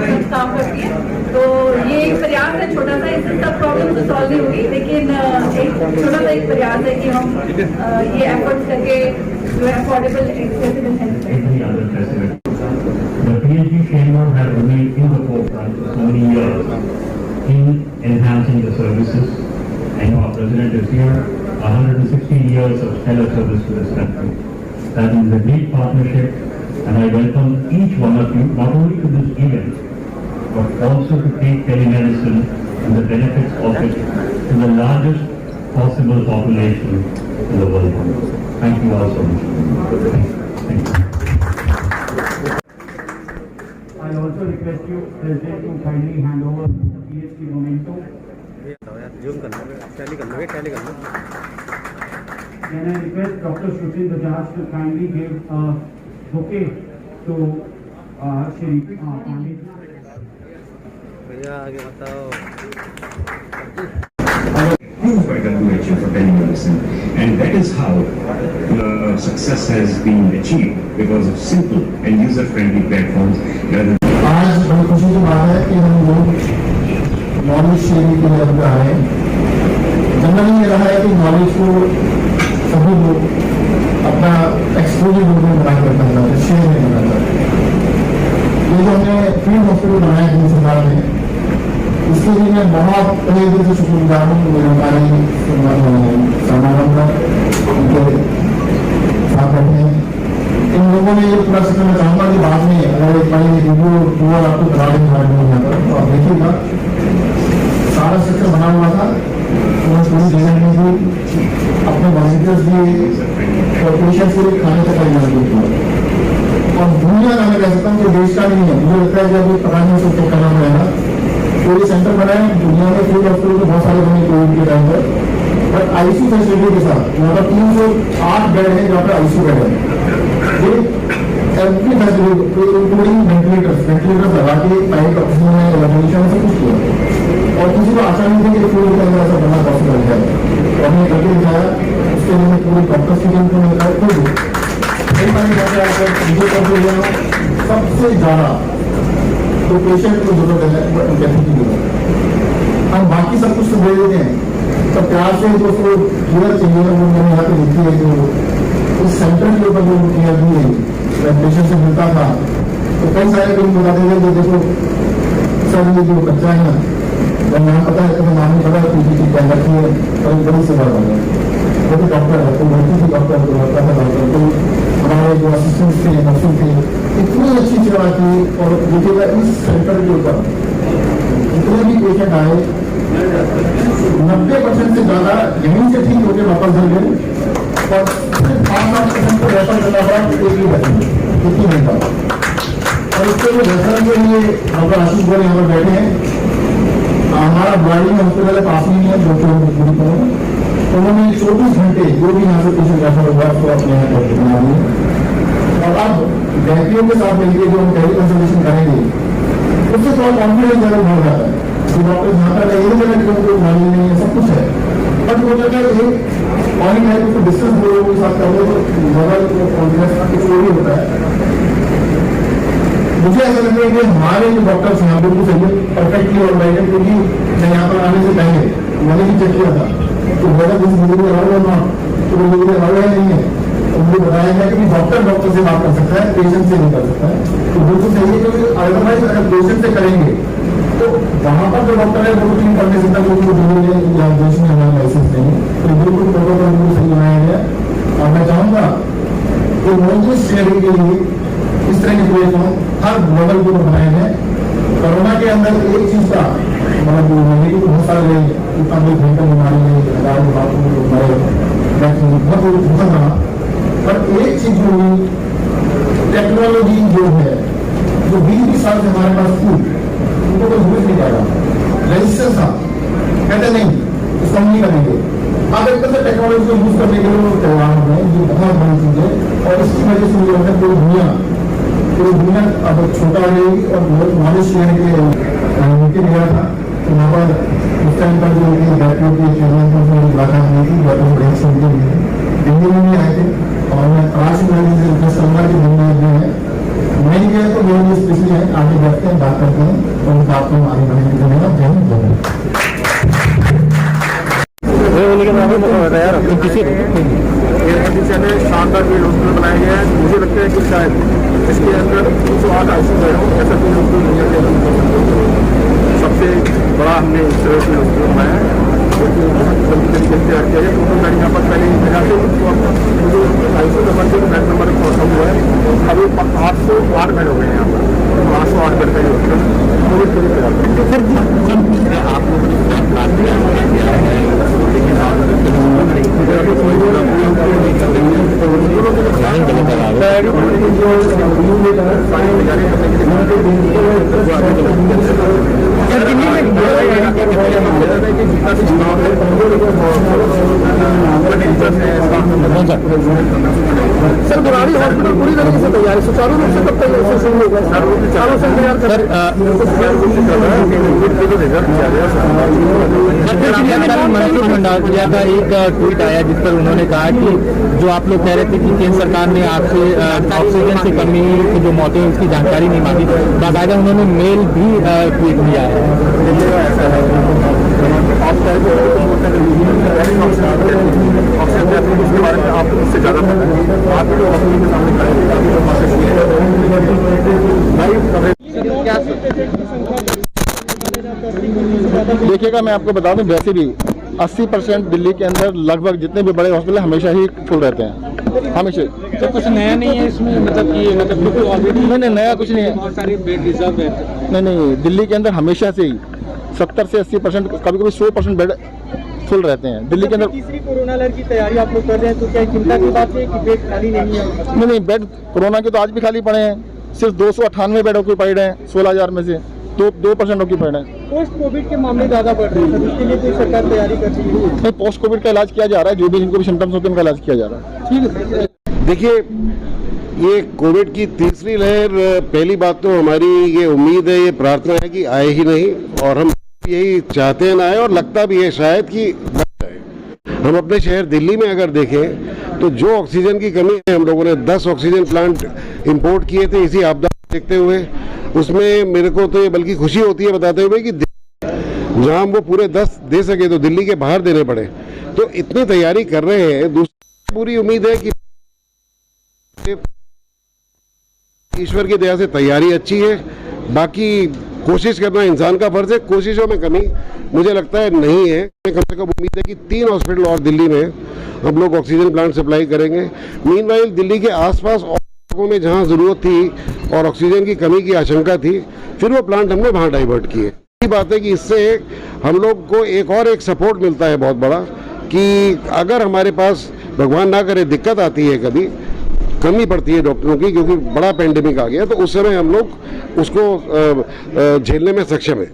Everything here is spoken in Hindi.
सब काम करती है। तो ये एक प्रयास है छोटा सा, इससे सब प्रॉब्लम तो सॉल्व नहीं होगी, लेकिन एक छोटा सा एक प्रयास है कि हम ये एफर्ट्स करके जो है affordable accessible health. The PhD framework has remained in the forefront for so many years in enhancing the services. I know our president is here, 116 years of stellar service to this country. That is a great partnership, and I welcome each one of you, not only to this event, but also to take telemedicine and the benefits of it to the largest possible population in the world. Thank you all so much. Thank you. I also request you, President, to kindly hand over the PhD memento. Can I request Dr. Sushil Bajaj to kindly give a bouquet to Shri Pandey. भैया आगे बताओ। Approved by WHO for telemedicine, and that is how success has been achieved because of simple and user-friendly platforms. आज बड़ी खुशी की बात है कि हम लोग नॉलेज शेयरिंग के लिए आ रहे हैं। जनरली ये रहा है कि नॉलेज को सभी लोग अपना एक्सपोजर ग्रुप में बना कर करना है, शेयर नहीं करना है। ये जो हमने फील्ड हॉस्पिटल बनाया है सरकार में, इसके लिए मैं बहुत पहले दिन से शुक्रगुजार हूँ। मेरे हमारे सामान उनके साथ बैठे हैं। इन लोगों ने ये पूरा सिस्टम में चाहूंगा कि बाद में अगर एक बार ये वीडियो पूरा आपको करा देंगे हमारे में तो आप देखिएगा सारा सिस्टम बना हुआ था, पूरी डिजाइन में भी अपने वॉलंटियर्स भी और पेशेंट्स के लिए खाने तक मजबूत हुआ। और दुनिया का मैं कह सकता हूँ कि देश का नहीं है, मुझे लगता है कि अभी पता नहीं उसको करना पड़ेगा। कोई सेंटर बनाए दुनिया में, फील्ड हॉस्पिटल तो बहुत सारे बने कोविड के टाइम पर, बट आईसीयू फैसिलिटी के साथ यहाँ पर 308 बेड है जहाँ पर आईसीयू बेड है, इंक्लूडिंग वेंटिलेटर्स लगा के पाइप ऑक्सीजन है, वेंटिलेशन सब कुछ किया। और किसी को आशा नहीं थी कि फील्ड के अंदर ऐसा बनना पॉसिबल है, और हमने करके दिखाया। उसके लिए पूरी डॉक्टर्स की टीम को मिलकर खुद कई सारी बातें आकर वीडियो कॉल पर सबसे ज़्यादा तो पेशेंट को जरूरत है कैसे की जरूरत। हम बाकी सब कुछ तो दे देते हैं, तो प्यार से जो उसको केयर चाहिए वो मैंने यहाँ पे लिखी है। जो उस सेंटर के ऊपर जो केयर दी है पेशेंट से मिलता था, तो कई सारे लोग बताते थे कि देखो सर ये जो बच्चा है ना, जब यहाँ पता है तो नाम नहीं पता पीजी की क्या रखी है, और एक बड़ी सेवा कर रहा है। वो भी डॉक्टर है, तो भर्ती थी डॉक्टर, तो लगता था डॉक्टर, तो हमारे जो असिस्टेंट थे नर्सिंग थे इतनी अच्छी सेवा की। और देखिएगा इस सेंटर के ऊपर जितने भी पेशेंट आए 90% से ज्यादा यहीं से ठीक होकर वापस घर गए, और सिर्फ 5-8% को रेफर करना पड़ा एक ही बच्चे कितनी नहीं था। और उसके लिए रेफर के लिए डॉक्टर आशीष गोरे यहाँ पर बैठे हैं। हमारा ब्लाइंग हॉस्पिटल पास ही नहीं है, जो पूरी तरह उन्होंने 24 घंटे जो भी यहाँ से पेशेंट रेफर होगा उसको अपने यहाँ पर बना दिए। और अब व्यक्तियों के साथ मिलकर जो हम टेली कंसल्टेशन करेंगे उससे थोड़ा कॉन्फिडेंस लेवल बढ़ जाता है कि डॉक्टर यहाँ पर एक जगह कोई बीमारी नहीं है, सब कुछ है, बट वो जगह एक पॉइंट है उसको डिस्टेंस लोगों के साथ कर लो तो ज़्यादा कॉन्फिडेंस का कोई भी होता है। मुझे ऐसा लगता है कि हमारे जो डॉक्टर्स यहाँ बिल्कुल सही है, परफेक्टली और राइट, क्योंकि मैं यहाँ पर आने से पहले मैंने भी चेक किया था तो मेरा दिस डिलीवरी अलाउड और नॉट, तो वो डिलीवरी अलाउड है नहीं है। तो मुझे बताया गया कि डॉक्टर से बात कर सकता है, पेशेंट से नहीं कर सकता है। तो बिल्कुल सही है, क्योंकि अदरवाइज अगर पेशेंट से करेंगे तो वहाँ पर जो डॉक्टर है वो क्लीन करने से तक वो डिलीवरी या देश में हमारा लाइसेंस नहीं है। तो बिल्कुल प्रोटोकॉल बिल्कुल सही बनाया गया। और मैं चाहूँगा कि नॉलेज शेयरिंग के लिए इस तरह के प्लेटफॉर्म हर लेवल को बनाए हैं। कोरोना के अंदर एक चीज का मतलब नेगेटिव बहुत सारे इतना कोई भयंकर बीमारी नहीं, बहुत रहा, पर एक चीज जो हुई टेक्नोलॉजी जो है, जो 20 साल से हमारे पास थी उनको कोई यूज नहीं पाएगा। रजिस्टर था कहते नहीं इसको हम नहीं करेंगे। अब एक तरह से टेक्नोलॉजी को यूज करने के लिए तैयार हो गए, जो बहुत बड़ी चीज है। और इसकी वजह से मुझे लगता है पूरी दुनिया अब छोटा हो जाएगी। और नॉलेज शेयर के गया था तो वहाँ पर उस टाइम पर जो बैठने के चेयरमैन को मुलाकात हुई थी, बड़ी सुनते हुए दिल्ली में भी आए थे। और मैं आज मैं रिक्वेस्ट करूँगा कि दिल्ली में है, नहीं गया तो मेरे लिए स्पेशली है आगे करते हैं, बात करते हैं, तो उन बात को आगे बढ़ने के लिए धन्यवाद। जय हिंद, जय भारत। एयरकंडीशन है, शानदार फील्ड हॉस्पिटल बनाया गया है। मुझे लगता है कि शायद इसके अंदर 208 आईसीयू बेड हो, ऐसा कोई हॉस्पिटल दुनिया के अंदर सबसे बड़ा हमने इस तरह फील्ड हॉस्पिटल बनाया है, जो कि जल्दी तरीके से तैयार किया है। टोटल बेड यहाँ पर पहले जगह से मुझे आईसीयू नंबर से बेड नंबर कम हुआ है, अभी 808 बेड हो गए हैं यहाँ पर, 808 बेड का ये हॉस्पिटल कोविड के लिए तैयार किया। आप लोगों सर बुराड़ी हॉस्पिटल पूरी तरीके से तैयार है, सुचारू रूप से कब तैयार से शुरू होगा? चारों से तैयार कर मनसुख मंडाविया का एक ट्वीट आया जिस पर उन्होंने कहा कि जो आप लोग कह रहे थे कि केंद्र सरकार ने आपसे ऑक्सीजन से कमी की जो मौतें उसकी जानकारी नहीं मांगी, बाकायदा उन्होंने मेल भी ट्वीट किया है। उसके बारे में आप उससे ज़्यादा आप जो हॉस्पिटल के सामने खड़े। देखिएगा, मैं आपको बता दूं, वैसे भी 80% दिल्ली के अंदर लगभग जितने भी बड़े हॉस्पिटल हमेशा ही फुल रहते हैं, हमेशा। तो कुछ नया नहीं है इसमें, मतलब कि मतलब ऑलरेडी नहीं, नया कुछ नहीं है, बहुत सारी बेड रिजर्व है। नहीं, दिल्ली के अंदर हमेशा से ही 70 से 80%, कभी कभी 100% बेड फुल रहते हैं दिल्ली के अंदर। तीसरी कोरोना लहर की तैयारी आप लोग कर रहे हैं, तो क्या चिंता की बात है कि बेड खाली नहीं है? नहीं, बेड कोरोना के तो आज भी खाली पड़े हैं, सिर्फ 298 बेड ऑक्यूपाइड हैं 16,000 में से, 2% ऑक्यूपाइड हैं। पोस्ट कोविड के मामले ज्यादा बढ़ रहे हैं, इसके लिए कोई सरकार तैयारी कर रही है? नहीं, पोस्ट कोविड का इलाज किया जा रहा है, जो भी जिनको भी सिम्टम्स होते हैं उनका इलाज किया जा रहा है। ठीक है। देखिए, ये कोविड की तीसरी लहर, पहली बात तो हमारी ये उम्मीद है, ये प्रार्थना है कि आए ही नहीं, और हम यही चाहते हैं ना आए, और लगता भी है शायद कि बच जाए। हम अपने शहर दिल्ली में अगर देखें तो जो ऑक्सीजन की कमी है, हम लोगों ने 10 ऑक्सीजन प्लांट इंपोर्ट किए थे इसी आपदा को देखते हुए। उसमें मेरे को तो ये बल्कि खुशी होती है बताते हुए कि जहां हम वो पूरे 10 दे सके तो दिल्ली के बाहर देने पड़े, तो इतनी तैयारी कर रहे हैं। दूसरी पूरी उम्मीद है कि ईश्वर की दया से तैयारी अच्छी है, बाकी कोशिश करना इंसान का फर्ज है। कोशिशों में कमी मुझे लगता है नहीं है। कम से कम उम्मीद है कि 3 हॉस्पिटल और दिल्ली में हम लोग ऑक्सीजन प्लांट सप्लाई करेंगे। मीनवाइल दिल्ली के आसपास और इलाकों में जहां ज़रूरत थी और ऑक्सीजन की कमी की आशंका थी, फिर वो प्लांट हमने वहां डाइवर्ट किए। यही बात है कि इससे हम लोग को एक सपोर्ट मिलता है बहुत बड़ा, कि अगर हमारे पास भगवान ना करे दिक्कत आती है, कभी कमी पड़ती है डॉक्टरों की, क्योंकि बड़ा पेंडेमिक आ गया, तो उस समय हम लोग उसको झेलने में सक्षम है।